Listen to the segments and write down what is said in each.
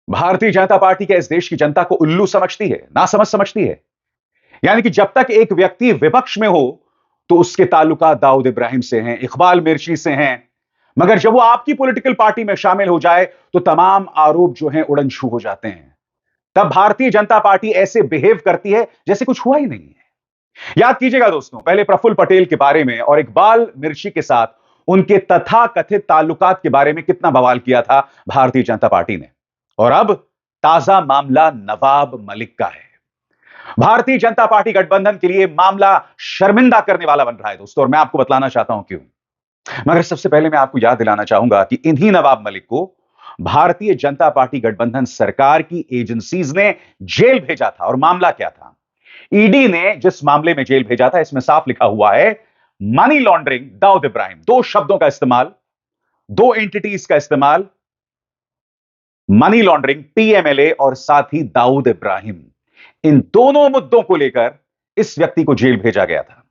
Bharatiya Janata party क्या इस देश की जनता को उल्लू समझती है, नासमझ समझती है? यानी कि जब तक एक व्यक्ति विपक्ष में हो तो उसके ताल्लुकात दाऊद इब्राहिम से हैं, इकबाल मिर्ची से हैं, मगर जब वो आपकी पॉलिटिकल पार्टी में शामिल हो जाए तो तमाम आरोप जो हैं उड़नछू हो जाते हैं। तब भारतीय जनता पार्टी ऐसे बिहेव करती है जैसे कुछ हुआ ही नहीं है। याद कीजिएगा दोस्तों, पहले प्रफुल्ल पटेल के बारे में और इकबाल मिर्ची के साथ उनके तथाकथित ताल्लुकात के बारे में कितना बवाल किया था भारतीय जनता पार्टी ने। और अब ताजा मामला नवाब मलिक का है। भारतीय जनता पार्टी गठबंधन के लिए मामला शर्मिंदा करने वाला बन रहा है दोस्तों, और मैं आपको बतलाना चाहता हूं क्यों। मगर सबसे पहले मैं आपको याद दिलाना चाहूंगा कि इन्हीं नवाब मलिक को भारतीय जनता पार्टी गठबंधन सरकार की एजेंसीज ने जेल भेजा था। और मामला क्या था? ईडी ने जिस मामले में जेल भेजा था, इसमें साफ लिखा हुआ है मनी लॉन्ड्रिंग दाऊद इब्राहिम। दो शब्दों का इस्तेमाल, दो एंटिटीज का इस्तेमाल, मनी लॉन्ड्रिंग, पीएमएलए और साथ ही दाऊद इब्राहिम। इन दोनों मुद्दों को लेकर इस व्यक्ति को जेल भेजा गया था।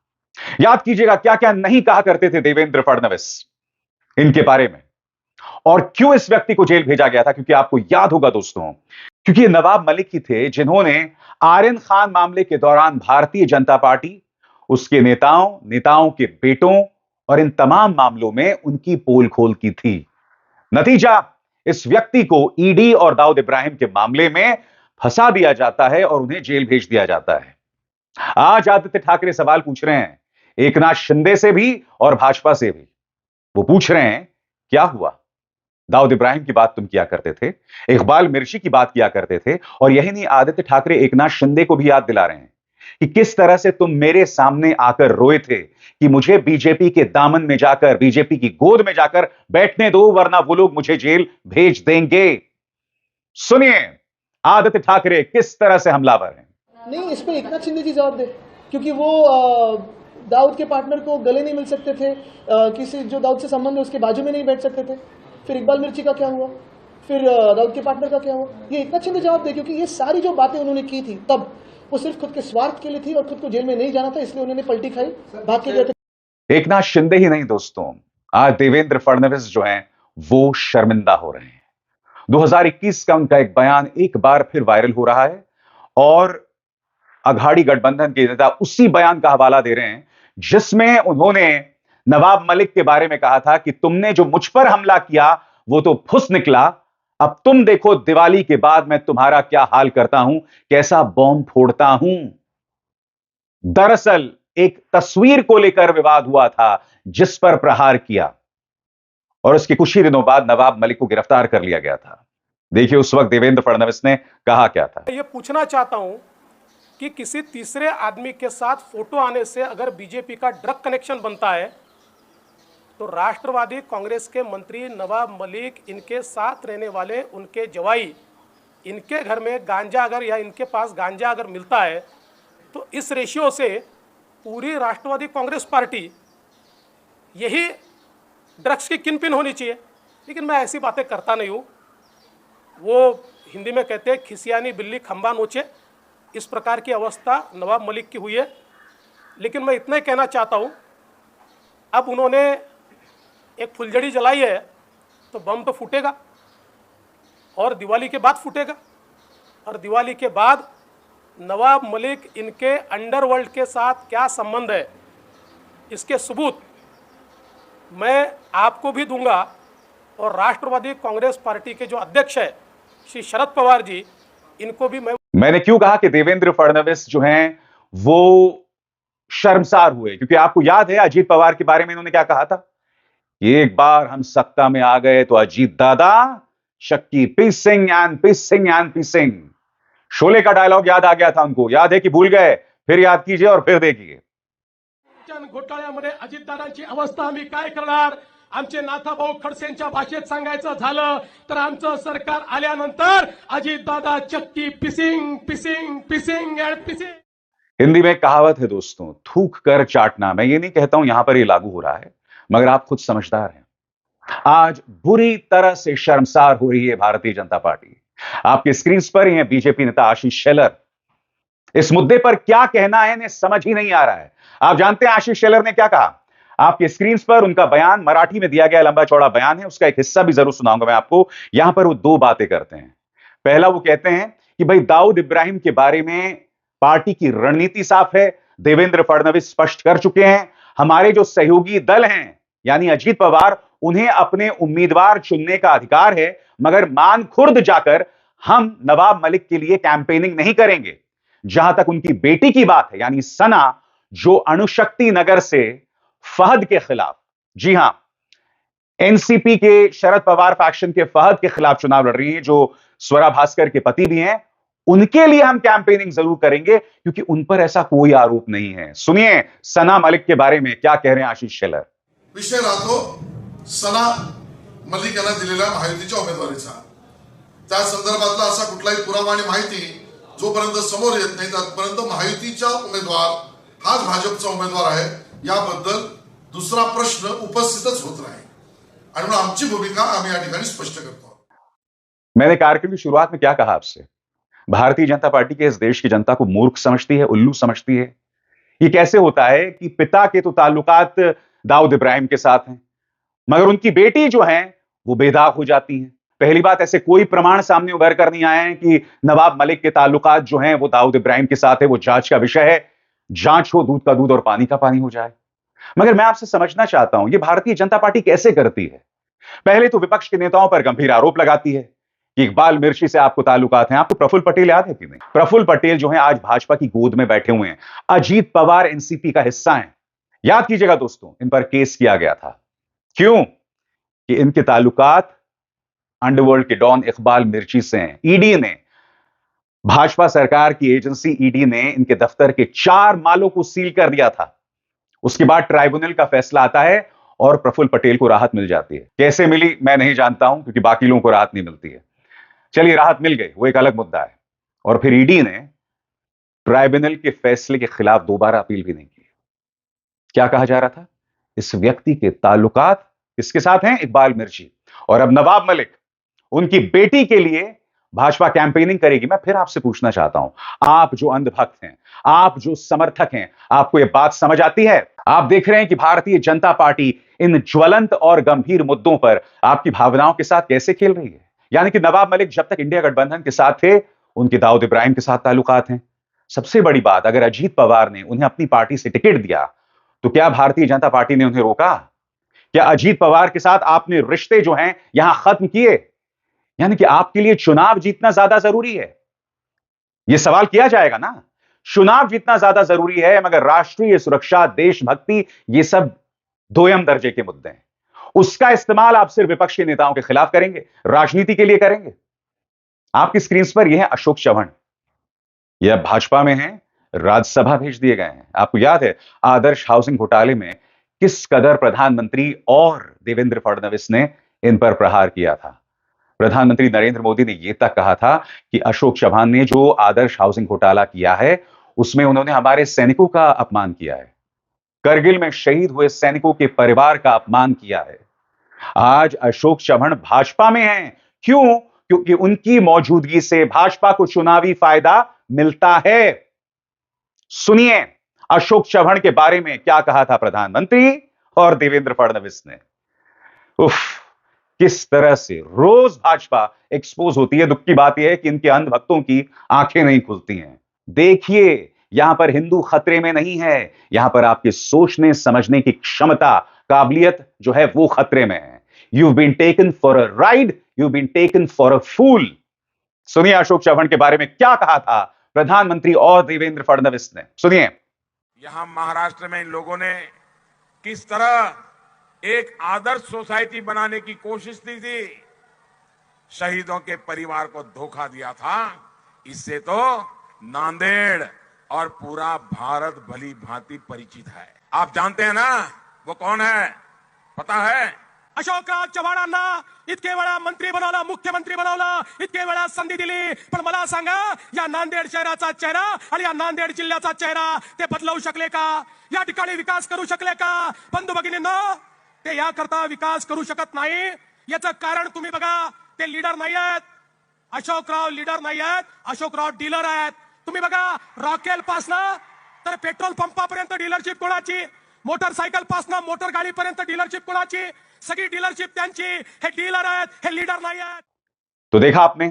याद कीजिएगा क्या क्या नहीं कहा करते थे देवेंद्र फडणवीस इनके बारे में, और क्यों इस व्यक्ति को जेल भेजा गया था। क्योंकि आपको याद होगा दोस्तों, क्योंकि ये नवाब मलिक ही थे जिन्होंने आर्यन खान मामले के दौरान भारतीय जनता पार्टी, उसके नेताओं के बेटों और इन तमाम मामलों में उनकी पोल खोल की थी। नतीजा, इस व्यक्ति को ईडी और दाऊद इब्राहिम के मामले में फंसा दिया जाता है और उन्हें जेल भेज दिया जाता है। आज आदित्य ठाकरे सवाल पूछ रहे हैं एकनाथ शिंदे से भी और भाजपा से भी। वो पूछ रहे हैं क्या हुआ? दाऊद इब्राहिम की बात तुम किया करते थे, इकबाल मिर्ची की बात किया करते थे, और यही नहीं, आदित्य ठाकरे एकनाथ शिंदे को भी याद दिला रहे हैं कि किस तरह से तुम मेरे सामने आकर रोए थे कि मुझे बीजेपी के दामन में जाकर, बीजेपी की गोद में जाकर बैठने दो, वरना वो लोग मुझे जेल भेज देंगे। सुनिए आदित्य ठाकरे किस तरह से हमलावर हैं। नहीं, इस पे एकनाथ शिंदे जी जवाब दे, क्योंकि वो दाऊद के पार्टनर को गले नहीं मिल सकते थे, किसी जो दाऊद से संबंध है उसके बाजू में नहीं बैठ सकते थे। फिर इकबाल मिर्ची का क्या हुआ, फिर दाऊद के पार्टनर का क्या हुआ, ये एकनाथ शिंदे जवाब दे। क्योंकि ये सारी जो बातें उन्होंने की थी तब वो सिर्फ खुद के स्वार्थ के लिए थी और खुद को जेल में नहीं जाना था, इसलिए उन्होंने पलटी खाई, भाग के गए थे। एकनाथ शिंदे ही नहीं दोस्तों, आज देवेंद्र फडणवीस जो हैं वो शर्मिंदा हो रहे हैं। 2021 का उनका एक बयान एक बार फिर वायरल हो रहा है और अघाड़ी गठबंधन के नेता उसी बयान का हवाला दे रहे हैं जिसमें उन्होंने नवाब मलिक के बारे में कहा था कि तुमने जो मुझ पर हमला किया वो तो फुस निकला, अब तुम देखो दिवाली के बाद मैं तुम्हारा क्या हाल करता हूं, कैसा बॉम्ब फोड़ता हूं। दरअसल एक तस्वीर को लेकर विवाद हुआ था जिस पर प्रहार किया, और उसके कुछ ही दिनों बाद नवाब मलिक को गिरफ्तार कर लिया गया था। देखिए उस वक्त देवेंद्र फडणवीस ने कहा क्या था। ये पूछना चाहता हूं कि किसी तीसरे आदमी के साथ फोटो आने से अगर बीजेपी का ड्रग कनेक्शन बनता है तो राष्ट्रवादी कांग्रेस के मंत्री नवाब मलिक, इनके साथ रहने वाले उनके जवाई, इनके घर में गांजा अगर, या इनके पास गांजा अगर मिलता है तो इस रेशियो से पूरी राष्ट्रवादी कांग्रेस पार्टी यही ड्रग्स की किनपिन होनी चाहिए। लेकिन मैं ऐसी बातें करता नहीं हूँ। वो हिंदी में कहते हैं खिसियानी बिल्ली खंबा नोचे, इस प्रकार की अवस्था नवाब मलिक की हुई है। लेकिन मैं इतना ही कहना चाहता हूँ, अब उन्होंने एक फुलझड़ी जलाई है तो बम तो फूटेगा, और दिवाली के बाद फूटेगा, और दिवाली के बाद नवाब मलिक, इनके अंडरवर्ल्ड के साथ क्या संबंध है, इसके सबूत मैं आपको भी दूंगा, और राष्ट्रवादी कांग्रेस पार्टी के जो अध्यक्ष है श्री शरद पवार जी, इनको भी मैंने क्यों कहा कि देवेंद्र फडणवीस जो हैं वो शर्मसार हुए, क्योंकि आपको याद है अजीत पवार के बारे में इन्होंने क्या कहा था। एक बार हम सत्ता में आ गए तो अजीत दादा शक्की पीसिंग एंड पीसिंग एंड पीसिंग। शोले का डायलॉग याद आ गया था उनको, याद है कि भूल गए? फिर याद कीजिए और फिर देखिए। घोटाळ्यामध्ये अजितदादांची अवस्था आम्ही काय करणार? आमचे नाथाभाऊ खडसेंच्या भाषेत सांगायचं झालं तर आमचं सरकार आल्यानंतर अजितदादा चक्की pissing pissing pissing and pissing. Hindi में कहावत है दोस्तों, थूक कर चाटना। मैं ये नहीं कहता हूं यहां पर ये लागू हो रहा है, मगर आप खुद समझदार हैं। आज बुरी तरह से शर्मसार हो रही है भारतीय जनता पार्टी। आपके स्क्रीन पर ही है बीजेपी नेता आशीष शेलर। इस मुद्दे पर क्या कहना है इन्हें समझ ही नहीं आ रहा है। आप जानते हैं आशीष शेलर ने क्या कहा? आपके स्क्रीन पर उनका बयान मराठी में दिया गया लंबा चौड़ा बयान है, उसका एक हिस्सा भी जरूर सुनाऊंगा मैं आपको। यहां पर वो दो बातें करते हैं। पहला वो कहते हैं कि भाई दाऊद इब्राहिम के बारे में पार्टी की रणनीति साफ है, देवेंद्र फडणवीस स्पष्ट कर चुके हैं, हमारे जो सहयोगी दल हैं यानी अजीत पवार, उन्हें अपने उम्मीदवार चुनने का अधिकार है, मगर मान खुर्द जाकर हम नवाब मलिक के लिए कैंपेनिंग नहीं करेंगे। जहां तक उनकी बेटी की बात है यानी सना, जो अणुशक्ति नगर से फहद के खिलाफ, जी हां, एनसीपी के शरद पवार फैक्शन के फहद के खिलाफ चुनाव लड़ रही हैं, जो स्वरा भास्कर के पति भी हैं, उनके लिए हम कैंपेनिंग जरूर करेंगे क्योंकि उन पर ऐसा कोई आरोप नहीं है। सुनिए सना मलिक के बारे में क्या कह रहे हैं आशीष शेलर। विषय राहतो सना मलिक यांना दिलेल्या महायुतीच्या उमेदवारीचा, त्या संदर्भातला असा कुठलाही पुरावा आणि माहिती जोपर्यंत समोर येत नाही तोपर्यंत महायुतीचा उमेदवार हाच भाजपचा उमेदवार आहे याबद्दल दुसरा प्रश्न उपस्थितच होत राहील आणि म्हणून आमची भूमिका आम्ही या ठिकाणी स्पष्ट करतो। मैंने कार्यक्रम की शुरुआत में क्या कहा आपसे, भारतीय जनता पार्टी के इस देश की जनता को मूर्ख समझती है, उल्लू समझती है। ये कैसे होता है कि पिता के तो ताल्लुकात दाऊद इब्राहिम के साथ हैं, मगर उनकी बेटी जो है वो बेदाग हो जाती हैं। पहली बात, ऐसे कोई प्रमाण सामने उभर कर नहीं आए हैं कि नवाब मलिक के ताल्लुकात जो हैं वो दाऊद इब्राहिम के साथ है। वो जांच का विषय है, जांच हो, दूध का दूध और पानी का पानी हो जाए। मगर मैं आपसे समझना चाहता हूं, ये भारतीय जनता पार्टी कैसे करती है। पहले तो विपक्ष के नेताओं पर गंभीर आरोप लगाती है कि इकबाल मिर्ची से आपको ताल्लुकात हैं। आपको प्रफुल्ल पटेल याद है कि नहीं? प्रफुल्ल पटेल जो है आज भाजपा की गोद में बैठे हुए हैं, अजीत पवार एनसीपी का हिस्सा हैं। याद कीजिएगा दोस्तों, इन पर केस किया गया था। क्यों? कि इनके ताल्लुकात अंडरवर्ल्ड के डॉन इकबाल मिर्ची से हैं। ईडी ने, भाजपा सरकार की एजेंसी ईडी ने इनके दफ्तर के 4 मालों को सील कर दिया था। उसके बाद ट्राइब्यूनल का फैसला आता है और प्रफुल्ल पटेल को राहत मिल जाती है। कैसे मिली मैं नहीं जानता हूं, क्योंकि बाकी लोगों को राहत नहीं मिलती है। चलिए, राहत मिल गई, वो एक अलग मुद्दा है। और फिर ईडी ने ट्राइब्यूनल के फैसले के खिलाफ दोबारा अपील भी नहीं की। क्या कहा जा रहा था? इस व्यक्ति के ताल्लुकात किसके साथ हैं? इकबाल मिर्ची। और अब नवाब मलिक, उनकी बेटी के लिए भाजपा कैंपेनिंग करेगी। मैं फिर आपसे पूछना चाहता हूं, आप जो अंधभक्त हैं, आप जो समर्थक हैं, आपको यह बात समझ आती है? आप देख रहे हैं कि भारतीय जनता पार्टी इन ज्वलंत और गंभीर मुद्दों पर आपकी भावनाओं के साथ कैसे खेल रही है। यानी कि नवाब मलिक जब तक इंडिया गठबंधन के साथ थे, उनके दाऊद इब्राहिम के साथ ताल्लुकात हैं। सबसे बड़ी बात, अगर अजीत पवार ने उन्हें अपनी पार्टी से टिकट दिया तो क्या भारतीय जनता पार्टी ने उन्हें रोका? क्या अजीत पवार के साथ आपने रिश्ते जो हैं यहां खत्म किए? यानी कि आपके लिए चुनाव जीतना ज्यादा जरूरी है। यह सवाल किया जाएगा ना। चुनाव जीतना ज्यादा जरूरी है, मगर राष्ट्रीय सुरक्षा, देशभक्ति, ये सब दोयम दर्जे के मुद्दे हैं। उसका इस्तेमाल आप सिर्फ विपक्ष के नेताओं के खिलाफ करेंगे, राजनीति के लिए करेंगे। आपकी स्क्रीन पर यह है अशोक चव्हाण, यह भाजपा में है, राज्यसभा भेज दिए गए हैं। आपको याद है आदर्श हाउसिंग घोटाले में किस कदर प्रधानमंत्री और देवेंद्र फडणवीस ने इन पर प्रहार किया था। प्रधानमंत्री नरेंद्र मोदी ने यह तक कहा था कि अशोक चव्हाण ने जो आदर्श हाउसिंग घोटाला किया है उसमें उन्होंने हमारे सैनिकों का अपमान किया है, करगिल में शहीद हुए सैनिकों के परिवार का अपमान किया है। आज अशोक चव्हाण भाजपा में हैं। क्यों? क्योंकि उनकी मौजूदगी से भाजपा को चुनावी फायदा मिलता है। सुनिए अशोक चव्हाण के बारे में क्या कहा था प्रधानमंत्री और देवेंद्र फडणवीस ने। उफ, किस तरह से रोज भाजपा एक्सपोज होती है। दुख की बात यह है कि इनके अंधभक्तों की आंखें नहीं खुलती हैं। देखिए, यहां पर हिंदू खतरे में नहीं है, यहां पर आपके सोचने समझने की क्षमता, काबिलियत जो है वो खतरे में है। You've been taken for a ride, you've been taken for a fool। सुनिए अशोक चव्हाण के बारे में क्या कहा था प्रधानमंत्री और देवेंद्र फडणवीस ने, सुनिए। यहां महाराष्ट्र में इन लोगों ने किस तरह एक आदर्श सोसाइटी बनाने की कोशिश की थी, शहीदों के परिवार को धोखा दिया था। इससे तो नांदेड़ और पूरा भारत भली भांति परिचित है। आप जानते हैं ना वो कौन है? पता है? अशोकराव चव्हाणांना इतके वेळा मंत्री बनवलं, मुख्यमंत्री बनवलं, इतके वेळा संधी दिली, पण मला सांगा या नांदेड शहराचा चेहरा आणि या नांदेड जिल्ह्याचा चेहरा ते बदलवू शकले का? या ठिकाणी विकास करू शकले का? बंधू भगिनींनो, ते याकरता विकास करू शकत नाही। याचं कारण तुम्ही बघा, ते लीडर नाही आहेत। अशोकराव लीडर नाही आहेत, अशोकराव डीलर आहेत। तुम्ही बघा, रॉकेल पासना तर पेट्रोल पंपापर्यंत डीलरशिप कोणाची, मोटरसायकल पासना मोटर गाडीपर्यंत डीलरशिप कोणाची, सगळी डीलरशिप त्यांची। हे डीलर आहेत, हे लीडर नाही आहेत। तो देखा आपने,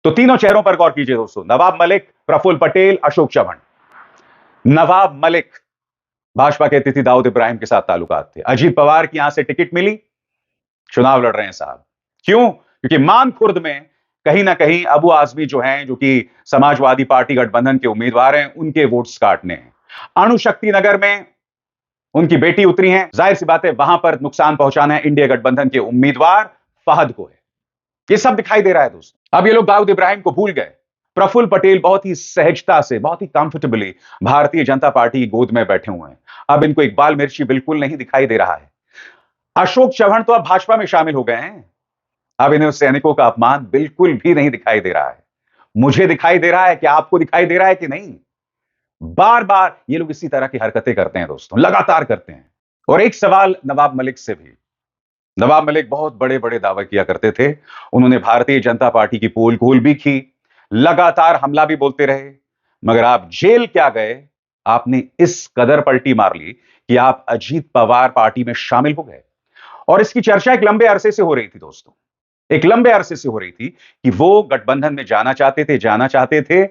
तो तीनों चेहरों पर गौर कीजिए दोस्तों, नवाब मलिक, प्रफुल्ल पटेल, अशोक चव्हाण। नवाब मलिक भाजपा के अतिथि दाऊद इब्राहिम के साथ ताल्लुकात थे। अजीत पवार की यहां से टिकट मिली, चुनाव लड़ रहे हैं साहब। क्यों? क्योंकि मानखुर्द में कहीं ना कहीं अबू आजमी जो हैं, जो कि समाजवादी पार्टी गठबंधन के उम्मीदवार हैं, उनके वोट्स काटने हैं। अणुशक्ति नगर में उनकी बेटी उतरी हैं, जाहिर सी बात है वहां पर नुकसान पहुंचाना है इंडिया गठबंधन के उम्मीदवार फहद को है। ये सब दिखाई दे रहा है दोस्तों। अब ये लोग दाऊद इब्राहिम को भूल गए। प्रफुल्ल पटेल बहुत ही सहजता से, बहुत ही कंफर्टेबली भारतीय जनता पार्टी की गोद में बैठे हुए हैं। अब इनको इकबाल मिर्ची बिल्कुल नहीं दिखाई दे रहा है। अशोक चव्हाण तो अब भाजपा में शामिल हो गए हैं। अब इन्हें सैनिकों का अपमान बिल्कुल भी नहीं दिखाई दे रहा है। मुझे दिखाई दे रहा है कि आपको दिखाई दे रहा है कि नहीं? बार बार ये लोग इसी तरह की हरकतें करते हैं दोस्तों, लगातार करते हैं। और एक सवाल नवाब मलिक से भी। नवाब मलिक बहुत बड़े बड़े दावे किया करते थे। उन्होंने भारतीय जनता पार्टी की पोल खोल भी की, लगातार हमला भी बोलते रहे, मगर आप जेल क्या गए? आपने इस कदर पलटी मार ली कि आप अजीत पवार पार्टी में शामिल हो गए। और इसकी चर्चा एक लंबे अरसे से हो रही थी दोस्तों, एक लंबे अरसे से हो रही थी कि वो गठबंधन में जाना चाहते थे,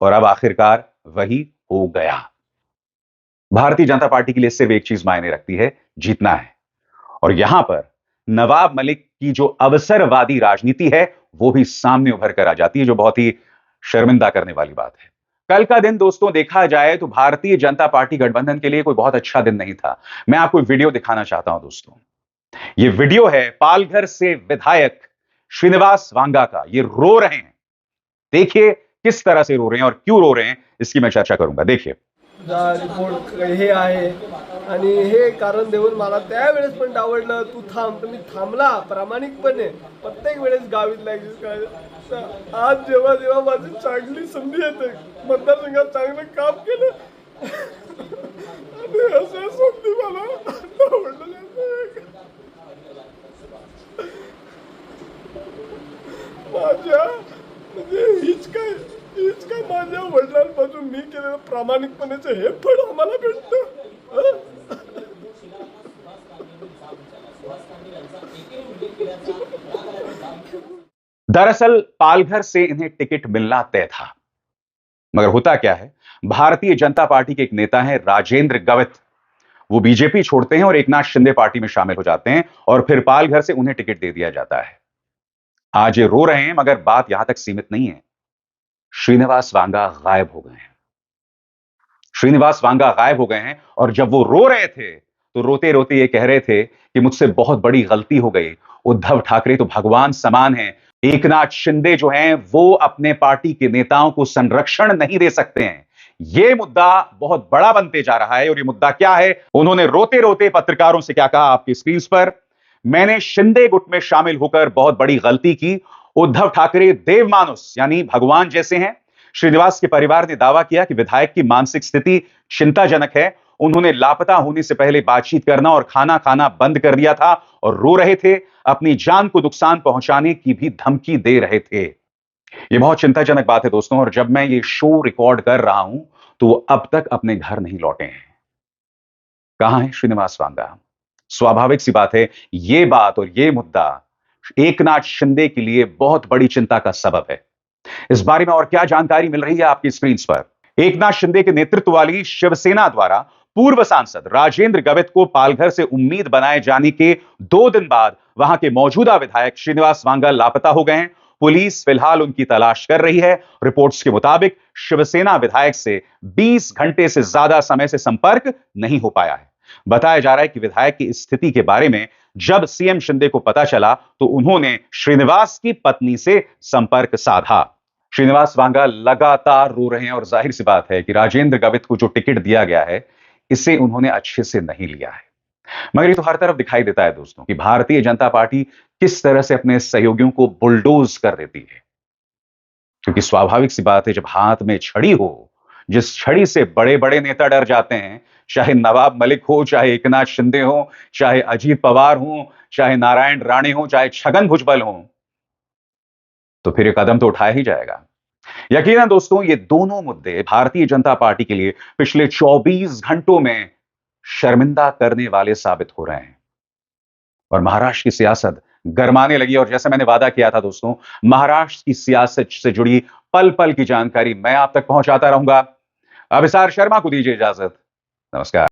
और अब आखिरकार वही हो गया। भारतीय जनता पार्टी के लिए सिर्फ एक चीज मायने रखती है, जीतना है। और यहां पर नवाब मलिक की जो अवसरवादी राजनीति है वो भी सामने उभर कर आ जाती है, जो बहुत ही शर्मिंदा करने वाली बात है। कल का दिन दोस्तों देखा जाए तो भारतीय जनता पार्टी गठबंधन के लिए कोई बहुत अच्छा दिन नहीं था। मैं आपको एक वीडियो दिखाना चाहता हूं दोस्तों। यह वीडियो है पालघर से विधायक श्रीनिवास वांगा का। ये रो रहे हैं, देखिए किस तरह से रो रहे हैं और क्यों रो रहे हैं, इसकी मैं चर्चा करूंगा। देखिए रिपोर्ट हे आहे आणि हे कारण देऊन मला त्यावेळेस पण डावडलं, तू थांब. तर मी थांबला प्रामाणिकपणे. प्रत्येक वेळेस गावीत आज जेव्हा जेव्हा माझी चांगली संधी येते, मतदारसंघात चांगलं काम केलं आणि अशा संधी मला डावडलं. माझ्या म्हणजे हीच काय माझ्या वडिलांपासून मी केलेलं प्रामाणिकपणेचं हे फळ आम्हाला भेटतं. दरअसल पालघर से इन्हें टिकट मिलना तय था, मगर होता क्या है, भारतीय जनता पार्टी के एक नेता हैं राजेंद्र गवित, वो बीजेपी छोड़ते हैं और एकनाथ शिंदे पार्टी में शामिल हो जाते हैं, और फिर पालघर से उन्हें टिकट दे दिया जाता है। आज ये रो रहे हैं, मगर बात यहां तक सीमित नहीं है। श्रीनिवास वांगा गायब हो गए हैं। श्रीनिवास वांगा गायब हो गए हैं, और जब वो रो रहे थे तो रोते रोते ये कह रहे थे कि मुझसे बहुत बड़ी गलती हो गई। उद्धव ठाकरे तो भगवान समान हैं, एकनाथ शिंदे जो हैं वो अपने पार्टी के नेताओं को संरक्षण नहीं दे सकते हैं। यह मुद्दा बहुत बड़ा बनते जा रहा है। और यह मुद्दा क्या है? उन्होंने रोते रोते पत्रकारों से क्या कहा आपकी स्क्रीन पर, मैंने शिंदे गुट में शामिल होकर बहुत बड़ी गलती की। उद्धव ठाकरे देवमानुस यानी भगवान जैसे हैं। श्रीनिवास के परिवार ने दावा किया कि विधायक की मानसिक स्थिति चिंताजनक है। उन्होंने लापता होने से पहले बातचीत करना और खाना खाना बंद कर दिया था, और रो रहे थे, अपनी जान को नुकसान पहुंचाने की भी धमकी दे रहे थे। यह बहुत चिंताजनक बात है दोस्तों। और जब मैं ये शो रिकॉर्ड कर रहा हूं तो वो अब तक अपने घर नहीं लौटे हैं। कहां है श्रीनिवास वांगा? स्वाभाविक सी बात है, यह बात और यह मुद्दा एकनाथ शिंदे के लिए बहुत बड़ी चिंता का सबब है। इस बारे में और क्या जानकारी मिल रही है आपकी स्क्रीन पर। एकनाथ शिंदे के नेतृत्व वाली शिवसेना द्वारा पूर्व सांसद राजेंद्र गवित को पालघर से उम्मीद बनाए जाने के 2 दिन बाद वहां के मौजूदा विधायक श्रीनिवास वांगा लापता हो गए हैं। पुलिस फिलहाल उनकी तलाश कर रही है। रिपोर्ट्स के मुताबिक शिवसेना विधायक से 20 घंटे से ज्यादा समय से संपर्क नहीं हो पाया है। बताया जा रहा है कि विधायक की स्थिति के बारे में जब सीएम शिंदे को पता चला तो उन्होंने श्रीनिवास की पत्नी से संपर्क साधा। श्रीनिवास वांगा लगातार रो रहे हैं, और जाहिर सी बात है कि राजेंद्र गवित को जो टिकट दिया गया है इसे उन्होंने अच्छे से नहीं लिया है। मगर ये तो हर तरफ दिखाई देता है दोस्तों कि भारतीय जनता पार्टी किस तरह से अपने सहयोगियों को बुलडोज कर देती है। क्योंकि स्वाभाविक सी बात है, जब हाथ में छड़ी हो, जिस छड़ी से बड़े बड़े नेता डर जाते हैं, चाहे नवाब मलिक हो, चाहे एकनाथ शिंदे हो, चाहे अजीत पवार हो, चाहे नारायण राणे हो, चाहे छगन भुजबल हो, तो फिर ये कदम तो उठाया ही जाएगा। यकीनन दोस्तों, ये दोनों मुद्दे भारतीय जनता पार्टी के लिए पिछले 24 घंटों में शर्मिंदा करने वाले साबित हो रहे हैं। और महाराष्ट्र की सियासत गरमाने लगी। और जैसे मैंने वादा किया था दोस्तों, महाराष्ट्र की सियासत से जुड़ी पल पल की जानकारी मैं आप तक पहुंचाता रहूंगा। अभिसार शर्मा को दीजिए इजाजत। नमस्कार।